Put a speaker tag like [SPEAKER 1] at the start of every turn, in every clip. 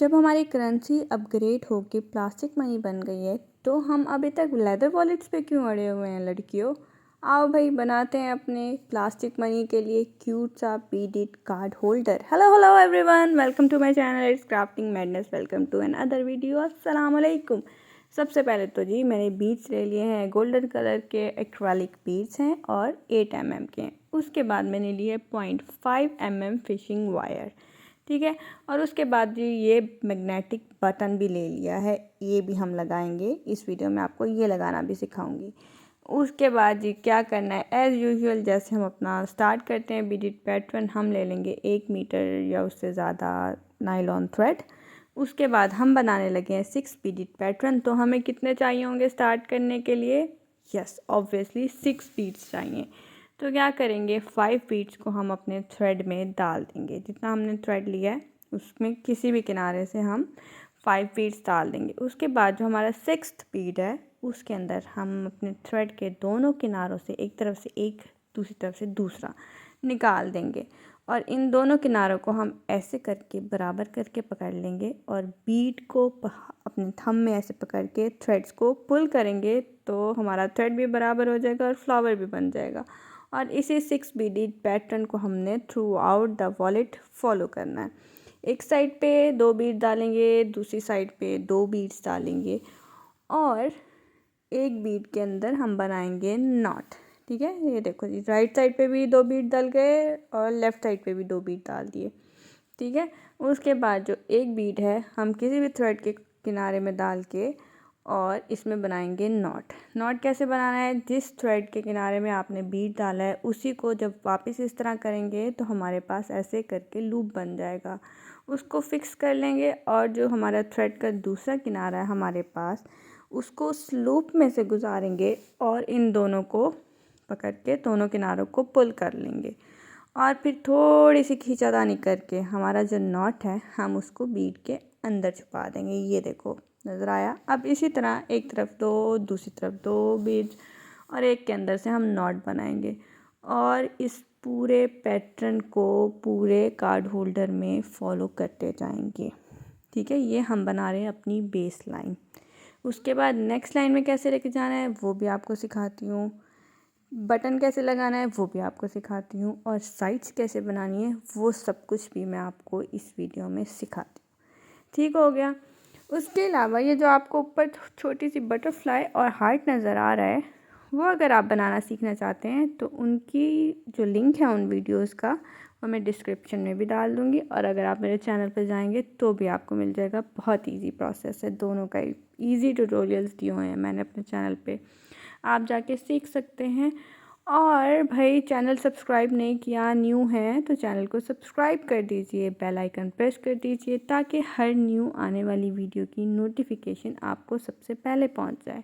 [SPEAKER 1] जब हमारी currency upgrade होके प्लास्टिक मनी बन गई है तो हम अभी तक लेदर वॉलेट्स पे क्यों अड़े हुए हैं लड़कियों। आओ भाई बनाते हैं अपने प्लास्टिक मनी के लिए क्यूट सा beaded card holder. Hello everyone, welcome to my channel it's crafting madness. Welcome to another video. अस्सलाम वालेकुम। सबसे पहले तो जी मैंने बीड्स ले लिए हैं, गोल्डन कलर के एक्रेलिक बीड्स हैं और 8 mm के हैं। उसके बाद मैंने लिए 0.5 mm फिशिंग वायर, ठीक है। और उसके बाद जी ये मैग्नेटिक बटन भी ले लिया है, ये भी हम लगाएंगे इस वीडियो में, आपको ये लगाना भी सिखाऊंगी। उसके बाद जी क्या करना है, एज़ यूजुअल जैसे हम अपना स्टार्ट करते हैं बीडेड पैटर्न, हम ले लेंगे 1 मीटर या उससे ज़्यादा नायलॉन थ्रेड। उसके बाद हम बनाने लगे हैं 6 बीडेड पैटर्न। तो हमें कितने चाहिए होंगे स्टार्ट करने के लिए? यस ऑब्वियसली 6 बीड्स चाहिए। तो क्या करेंगे, 5 बीड्स को हम अपने थ्रेड में डाल देंगे। जितना हमने थ्रेड लिया है उसमें किसी भी किनारे से हम 5 बीड्स डाल देंगे। उसके बाद जो हमारा 6th बीड है उसके अंदर हम अपने थ्रेड के दोनों किनारों से एक तरफ से एक, दूसरी तरफ से दूसरा निकाल देंगे। और इन दोनों किनारों को हम ऐसे करके बराबर करके पकड़ लेंगे और बीड को अपने थंब में ऐसे पकड़ के थ्रेड्स को पुल करेंगे तो हमारा थ्रेड भी बराबर हो जाएगा और फ्लावर भी बन जाएगा। और इसी 6 बीडेड पैटर्न को हमने through out the wallet follow करना है। एक साइड पे 2 बीड डालेंगे, दूसरी साइड पे 2 बीड्स डालेंगे और एक बीड के अंदर हम बनाएंगे नॉट, ठीक है। ये देखो जी, राइट साइड पे भी 2 बीड डाल गए और लेफ़्ट साइड पे भी 2 बीड डाल दिए, ठीक है। उसके बाद जो एक बीड है हम किसी भी थ्रेड के किनारे में डाल के और इसमें बनाएंगे नॉट। नॉट कैसे बनाना है, जिस थ्रेड के किनारे में आपने बीड डाला है उसी को जब वापस इस तरह करेंगे तो हमारे पास ऐसे करके लूप बन जाएगा। उसको फिक्स कर लेंगे और जो हमारा थ्रेड का दूसरा किनारा है हमारे पास, उसको उस लूप में से गुजारेंगे और इन दोनों को पकड़ के दोनों किनारों को पुल कर लेंगे। और फिर थोड़ी सी खींचातानी करके हमारा जो नॉट है हम उसको बीड के अंदर छुपा देंगे। ये देखो नज़र आया। अब इसी तरह एक तरफ 2, दूसरी तरफ 2 बीड्स और एक के अंदर से हम नॉट बनाएंगे और इस पूरे पैटर्न को पूरे कार्ड होल्डर में फॉलो करते जाएंगे, ठीक है। ये हम बना रहे हैं अपनी बेस लाइन। उसके बाद नेक्स्ट लाइन में कैसे लेके जाना है वो भी आपको सिखाती हूँ, बटन कैसे लगाना है वो भी आपको सिखाती हूँ और साइड्स कैसे बनानी है वो सब कुछ भी मैं आपको इस वीडियो में सिखाती हूँ, ठीक हो गया। उसके अलावा ये जो आपको ऊपर छोटी सी बटरफ्लाई और हार्ट नज़र आ रहा है, वो अगर आप बनाना सीखना चाहते हैं तो उनकी जो लिंक है उन वीडियोस का वो मैं डिस्क्रिप्शन में भी डाल दूँगी और अगर आप मेरे चैनल पर जाएंगे तो भी आपको मिल जाएगा। बहुत इजी प्रोसेस है, दोनों का इजी ट्यूटोरियल्स दिए हुए हैं मैंने अपने चैनल पे, आप जाके सीख सकते हैं। और भाई चैनल सब्सक्राइब नहीं किया, न्यू है तो चैनल को सब्सक्राइब कर दीजिए, बेल आइकन प्रेस कर दीजिए ताकि हर न्यू आने वाली वीडियो की नोटिफिकेशन आपको सबसे पहले पहुंच जाए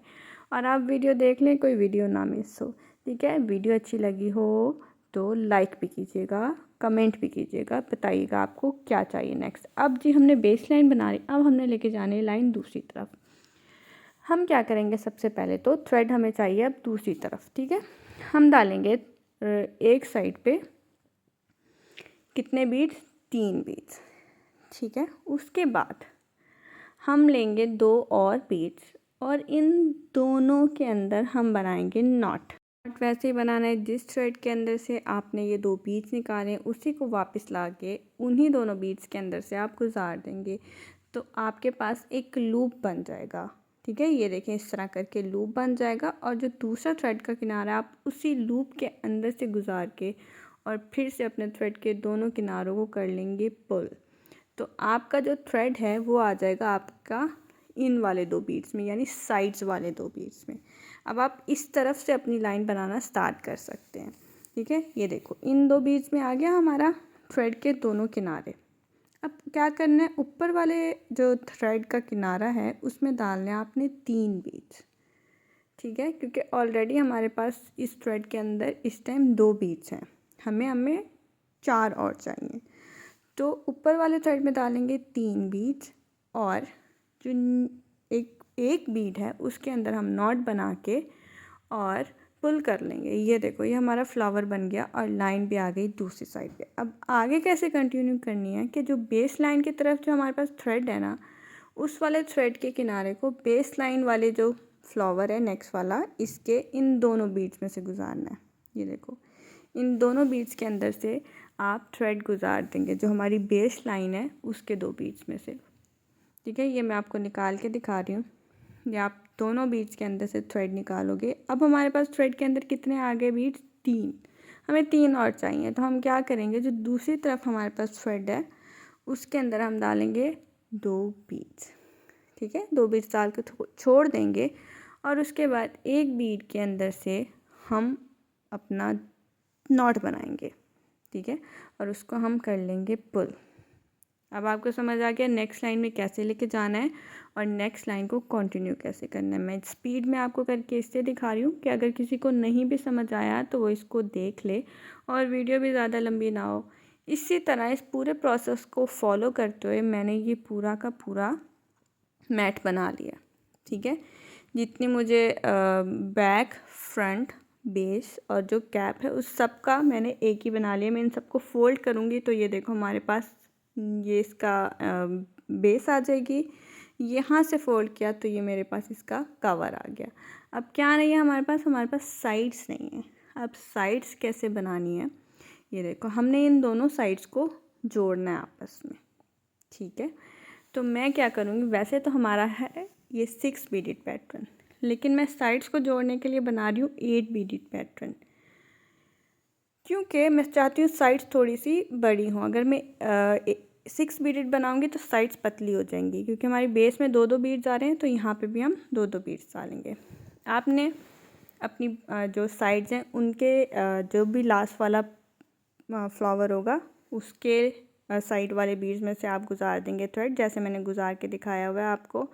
[SPEAKER 1] और आप वीडियो देख लें, कोई वीडियो ना मिस हो, ठीक है। वीडियो अच्छी लगी हो तो लाइक भी कीजिएगा, कमेंट भी कीजिएगा, बताइएगा आपको क्या चाहिए नेक्स्ट। अब जी हमने बेस लाइन बना ली, अब हमने लेके जाने लाइन दूसरी तरफ। हम क्या करेंगे, सबसे पहले तो थ्रेड हमें चाहिए अब दूसरी तरफ, ठीक है। हम डालेंगे एक साइड पे कितने बीड्स, 3 बीड्स, ठीक है। उसके बाद हम लेंगे 2 और बीड्स और इन दोनों के अंदर हम बनाएंगे नॉट। नॉट वैसे ही बनाना है जिस थ्रेड के अंदर से आपने ये 2 बीड्स निकाले उसी को वापस ला के उन्हीं दोनों बीड्स के अंदर से आप गुजार देंगे तो आपके पास एक लूप बन जाएगा, ठीक है। ये देखें इस तरह करके लूप बन जाएगा और जो दूसरा थ्रेड का किनारा आप उसी लूप के अंदर से गुजार के और फिर से अपने थ्रेड के दोनों किनारों को कर लेंगे पुल। तो आपका जो थ्रेड है वो आ जाएगा आपका इन वाले 2 बीड्स में, यानी साइड्स वाले 2 बीड्स में। अब आप इस तरफ से अपनी लाइन बनाना स्टार्ट कर सकते हैं, ठीक है। ये देखो इन 2 बीड्स में आ गया हमारा थ्रेड के दोनों किनारे। अब क्या करना है, ऊपर वाले जो थ्रेड का किनारा है उसमें डालने हैं आपने 3 बीड्स, ठीक है। क्योंकि ऑलरेडी हमारे पास इस थ्रेड के अंदर इस टाइम 2 बीड्स हैं, हमें 4 और चाहिए। तो ऊपर वाले थ्रेड में डालेंगे 3 बीड्स और जो एक बीड है उसके अंदर हम नॉट बना के और पुल कर लेंगे। ये देखो ये हमारा फ्लावर बन गया और लाइन भी आ गई दूसरी साइड पे। अब आगे कैसे कंटिन्यू करनी है कि जो बेस लाइन की तरफ जो हमारे पास थ्रेड है ना, उस वाले थ्रेड के किनारे को बेस लाइन वाले जो फ्लावर है नेक्स्ट वाला, इसके इन दोनों बीड्स में से गुजारना है। ये देखो इन दोनों बीड्स के अंदर से आप थ्रेड गुजार देंगे, जो हमारी बेस लाइन है उसके दो बीड्स में से। ठीक है, ये मैं आपको निकाल के दिखा रही हूँ। ये आप दोनों बीड्स के अंदर से थ्रेड निकालोगे। अब हमारे पास थ्रेड के अंदर कितने आ गए बीड्स? 3। हमें 3 और चाहिए, तो हम क्या करेंगे, जो दूसरी तरफ हमारे पास थ्रेड है उसके अंदर हम डालेंगे 2 बीड्स। ठीक है, 2 बीड्स डाल के छोड़ देंगे और उसके बाद एक बीड के अंदर से हम अपना नॉट बनाएंगे। ठीक है, और उसको हम कर लेंगे पुल। अब आपको समझ आ गया नेक्स्ट लाइन में कैसे लेके जाना है और नेक्स्ट लाइन को कंटिन्यू कैसे करना है। मैं स्पीड में आपको करके इससे दिखा रही हूँ कि अगर किसी को नहीं भी समझ आया तो वो इसको देख ले और वीडियो भी ज़्यादा लंबी ना हो। इसी तरह इस पूरे प्रोसेस को फॉलो करते हुए मैंने ये पूरा का पूरा मैट बना लिया। ठीक है, जितनी मुझे बैक, फ्रंट, बेस और जो कैप है उस सब का मैंने एक ही बना लिया। मैं इन सबको फोल्ड करूँगी तो ये देखो हमारे पास ये इसका बेस आ जाएगी। यहाँ से फोल्ड किया तो ये मेरे पास इसका कवर आ गया। अब क्या नहीं है हमारे पास साइड्स नहीं है। अब साइड्स कैसे बनानी है, ये देखो हमने इन दोनों साइड्स को जोड़ना है आपस में। ठीक है, तो मैं क्या करूँगी, वैसे तो हमारा है ये 6 बीडेड पैटर्न, लेकिन मैं साइड्स को जोड़ने के लिए बना रही हूँ 8 बीडेड पैटर्न, क्योंकि मैं चाहती हूँ साइड्स थोड़ी सी बड़ी हों। अगर मैं 6 बीडेड बनाऊँगी तो साइड्स पतली हो जाएंगी, क्योंकि हमारी बेस में 2-2 बीड्स आ रहे हैं तो यहाँ पे भी हम 2-2 बीड्स डालेंगे। आपने अपनी जो साइड्स हैं उनके जो भी लास्ट वाला फ्लावर होगा उसके साइड वाले बीड्स में से आप गुजार देंगे थ्रेड, जैसे मैंने गुजार के दिखाया हुआ है आपको।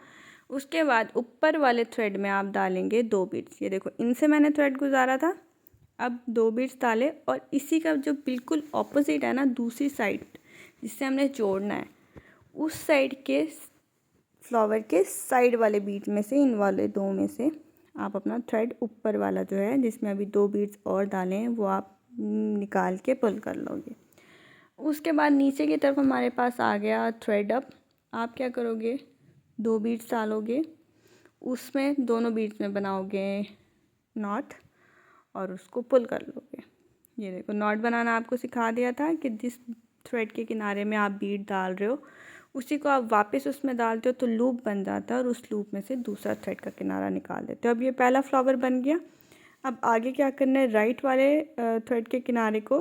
[SPEAKER 1] उसके बाद ऊपर वाले थ्रेड में आप डालेंगे 2 बीड्स। ये देखो इनसे मैंने थ्रेड गुजारा था, अब 2 बीड्स डाले और इसी का जो बिल्कुल ऑपोजिट है ना, दूसरी साइड जिससे हमने जोड़ना है, उस साइड के फ्लावर के साइड वाले बीड्स में से, इन वाले 2 में से आप अपना थ्रेड ऊपर वाला जो है जिसमें अभी 2 बीड्स और डाले हैं वो आप निकाल के पुल कर लोगे। उसके बाद नीचे की तरफ हमारे पास आ गया थ्रेड। अप आप क्या करोगे, 2 बीड्स डालोगे, उसमें दोनों बीड्स में बनाओगे नॉट और उसको पुल कर लोगे। ये देखो नॉट बनाना आपको सिखा दिया था कि जिस थ्रेड के किनारे में आप बीड डाल रहे हो उसी को आप वापस उसमें डालते हो तो लूप बन जाता है और उस लूप में से दूसरा थ्रेड का किनारा निकाल देते हो। अब ये पहला फ्लावर बन गया। अब आगे क्या करना है, राइट वाले थ्रेड के किनारे को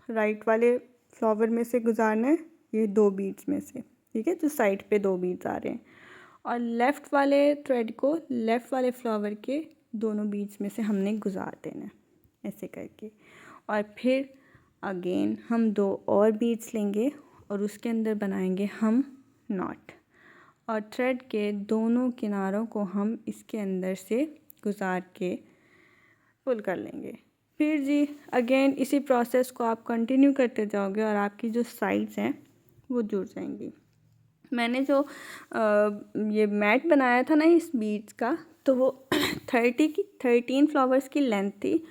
[SPEAKER 1] राइट वाले फ्लावर में से गुजारना है, ये 2 बीड्स में से। ठीक है, जो साइड पे 2 बीड्स आ रहे हैं, और लेफ़्ट वाले थ्रेड को लेफ़्ट वाले फ्लावर के दोनों बीड्स में से हमने गुजार देना है ऐसे करके। और फिर अगेन हम 2 और बीड्स लेंगे और उसके अंदर बनाएंगे हम नॉट, और थ्रेड के दोनों किनारों को हम इसके अंदर से गुजार के पुल कर लेंगे। फिर जी अगेन इसी प्रोसेस को आप कंटिन्यू करते जाओगे और आपकी जो साइड्स हैं वो जुड़ जाएंगी। मैंने जो ये मैट बनाया था ना इस बीड्स का, तो वो 13 फ्लावर्स की लेंथ थी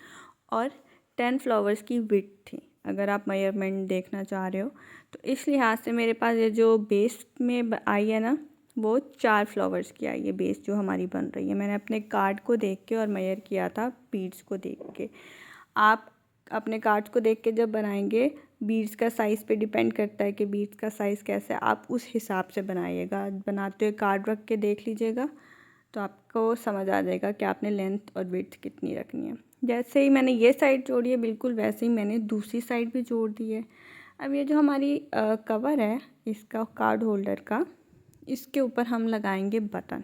[SPEAKER 1] और 10 फ्लावर्स की विड्थ थी, अगर आप मेजरमेंट देखना चाह रहे हो तो। इस लिहाज से मेरे पास ये जो बेस में आई है ना, वो 4 फ्लावर्स की आई है बेस जो हमारी बन रही है। मैंने अपने कार्ड को देख के और मेजर किया था बीड्स को देख के। आप अपने कार्ड्स को देख के जब बनाएंगे, बीड्स का साइज़ पे डिपेंड करता है कि बीड्स का साइज़ कैसा है, आप उस हिसाब से बनाइएगा। बनाते हुए कार्ड रख के देख लीजिएगा तो आपको समझ आ जाएगा कि आपने लेंथ और विड्थ कितनी रखनी है। जैसे ही मैंने ये साइड जोड़ी है बिल्कुल वैसे ही मैंने दूसरी साइड भी जोड़ दी है। अब ये जो हमारी कवर है इसका कार्ड होल्डर का, इसके ऊपर हम लगाएंगे बटन।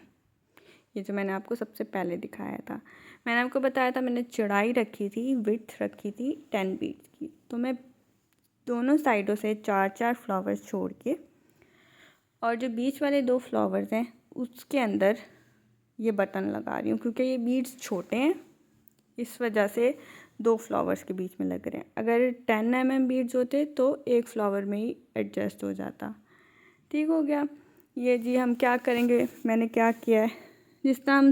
[SPEAKER 1] ये जो मैंने आपको सबसे पहले दिखाया था, मैंने आपको बताया था मैंने चौड़ाई रखी थी, विड्थ रखी थी 10 बीड्स की, तो मैं दोनों साइडों से 4-4 फ्लावर्स छोड़ के और जो बीच वाले 2 फ्लावर्स हैं उसके अंदर ये बटन लगा रही हूँ, क्योंकि ये बीड्स छोटे हैं इस वजह से 2 फ्लावर्स के बीच में लग रहे हैं। अगर 10 mm बीड्स होते तो एक फ्लावर में ही एडजस्ट हो जाता। ठीक हो गया। ये जी हम क्या करेंगे, मैंने क्या किया है, जिस तरह हम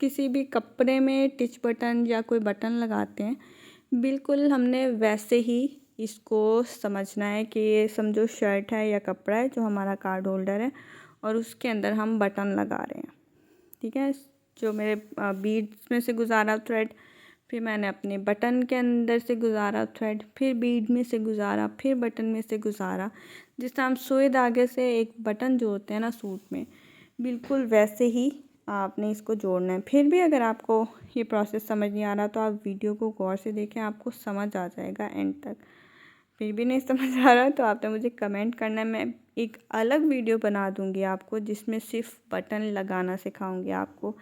[SPEAKER 1] किसी भी कपड़े में टिच बटन या कोई बटन लगाते हैं, बिल्कुल हमने वैसे ही इसको समझना है कि ये समझो शर्ट है या कपड़ा है जो हमारा कार्ड होल्डर है और उसके अंदर हम बटन लगा रहे हैं। ठीक है, जो मेरे बीड्स में से गुजारा थ्रेड, फिर मैंने अपने बटन के अंदर से गुजारा थ्रेड, फिर बीड में से गुजारा, फिर बटन में से गुजारा। जिस तरह हम सुई धागे से एक बटन जोड़ते हैं ना सूट में, बिल्कुल वैसे ही आपने इसको जोड़ना है। फिर भी अगर आपको ये प्रोसेस समझ नहीं आ रहा तो आप वीडियो को गौर से देखें, आपको समझ आ जाएगा एंड तक। फिर भी नहीं समझ आ रहा तो आपने मुझे कमेंट करना है, मैं एक अलग वीडियो बना दूँगी आपको जिसमें सिर्फ बटन लगाना सिखाऊंगी आपको,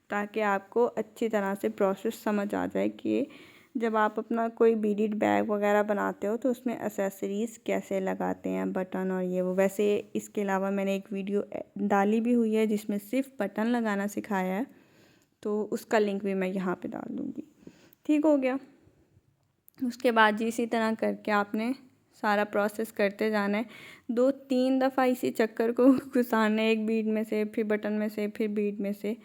[SPEAKER 1] ताकि आपको अच्छी तरह से प्रोसेस समझ आ जाए कि जब आप अपना कोई बीडीड बैग वगैरह बनाते हो तो उसमें एक्सेसरीज़ कैसे लगाते हैं, बटन और ये वो। वैसे इसके अलावा मैंने एक वीडियो डाली भी हुई है जिसमें सिर्फ बटन लगाना सिखाया है, तो उसका लिंक भी मैं यहाँ पे डाल दूँगी। ठीक हो गया। उसके बाद जी इसी तरह करके आपने सारा प्रोसेस करते जाना है। 2-3 दफ़ा इसी चक्कर को घुसाना है, एक बीड में से, फिर बटन में से, फिर बीड में से।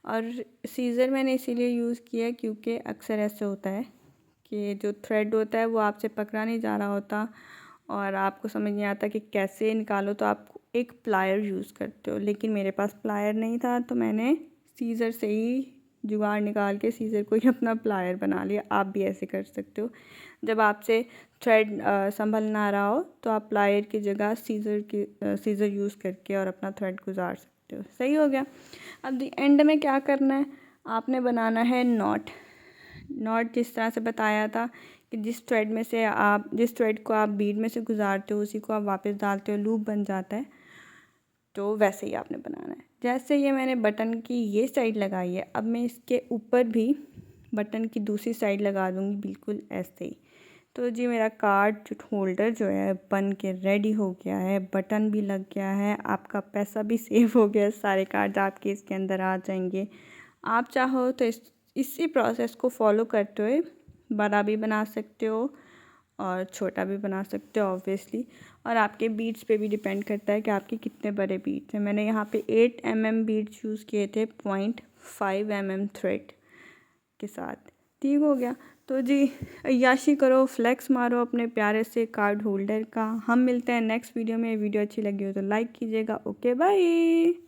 [SPEAKER 1] और सीज़र मैंने इसीलिए यूज़ किया क्योंकि अक्सर ऐसे होता है कि जो थ्रेड होता है वो आपसे पकड़ा नहीं जा रहा होता और आपको समझ नहीं आता कि कैसे निकालो, तो आप एक प्लायर यूज़ करते हो। लेकिन मेरे पास प्लायर नहीं था तो मैंने सीज़र से ही जुगाड़ निकाल के सीज़र को ही अपना प्लायर बना लिया। आप भी ऐसे कर सकते हो। जब आपसे थ्रेड संभल ना रहा हो तो आप प्लायर की जगह सीज़र यूज़ करके और अपना थ्रेड गुजार सकते हो। सही हो गया। अब दी एंड में क्या करना है, आपने बनाना है नॉट। नॉट जिस तरह से बताया था कि जिस थ्रेड को आप बीड में से गुजारते हो उसी को आप वापस डालते हो, लूप बन जाता है। तो वैसे ही आपने बनाना है। जैसे ये मैंने बटन की ये साइड लगाई है, अब मैं इसके ऊपर भी बटन की दूसरी साइड लगा दूँगी, बिल्कुल ऐसे ही। तो जी मेरा कार्ड जो होल्डर जो है बन के रेडी हो गया है, बटन भी लग गया है, आपका पैसा भी सेव हो गया, सारे कार्ड आपके इसके अंदर आ जाएंगे। आप चाहो तो इसी प्रोसेस को फॉलो करते हुए बड़ा भी बना सकते हो और छोटा भी बना सकते हो ऑब्वियसली, और आपके बीड्स पे भी डिपेंड करता है कि आपके कितने बड़े बीड्स हैं। मैंने यहाँ पे 8 mm बीड्स यूज़ किए थे 0.5 mm थ्रेड के साथ। ठीक हो गया। तो जी अय्याशी करो, फ्लेक्स मारो अपने प्यारे से कार्ड होल्डर का। हम मिलते हैं नेक्स्ट वीडियो में। वीडियो अच्छी लगी हो तो लाइक कीजिएगा। Okay bye.